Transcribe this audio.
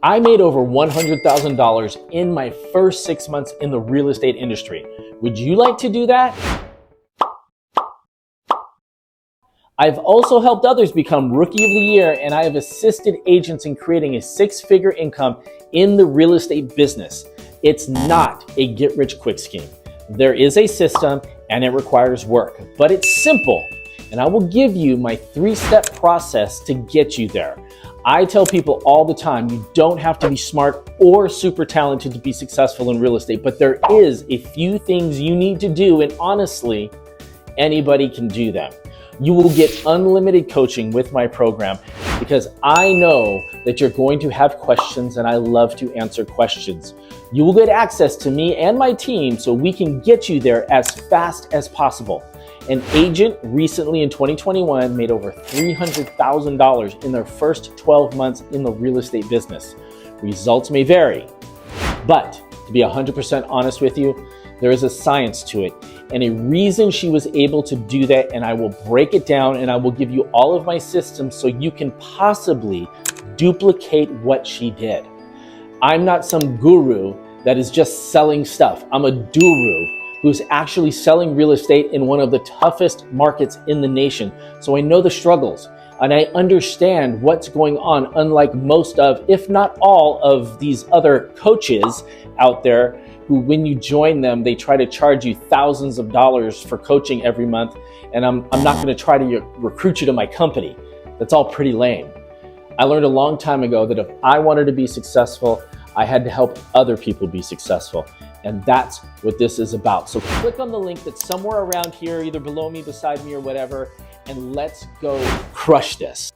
I made over $100,000 in my first 6 months in the real estate industry. Would you like to do that? I've also helped others become Rookie of the Year, and I have assisted agents in creating a six-figure income in the real estate business. It's not a get-rich-quick scheme. There is a system and it requires work, but it's simple. And I will give you my three-step process to get you there. I tell people all the time, you don't have to be smart or super talented to be successful in real estate, but there is a few things you need to do, and honestly, anybody can do them. You will get unlimited coaching with my program because I know that you're going to have questions and I love to answer questions. You will get access to me and my team so we can get you there as fast as possible. An agent recently in 2021 made over $300,000 in their first 12 months in the real estate business. Results may vary, but to be 100% honest with you, there is a science to it and a reason she was able to do that, and I will break it down and I will give you all of my systems so you can possibly duplicate what she did. I'm not some guru that is just selling stuff. I'm a guru who's actually selling real estate in one of the toughest markets in the nation. So I know the struggles and I understand what's going on, unlike most of, if not all of these other coaches out there who, when you join them, they try to charge you thousands of dollars for coaching every month. And I'm not gonna try to recruit you to my company. That's all pretty lame. I learned a long time ago that if I wanted to be successful, I had to help other people be successful. And that's what this is about. So click on the link that's somewhere around here, either below me, beside me, or whatever, and let's go crush this.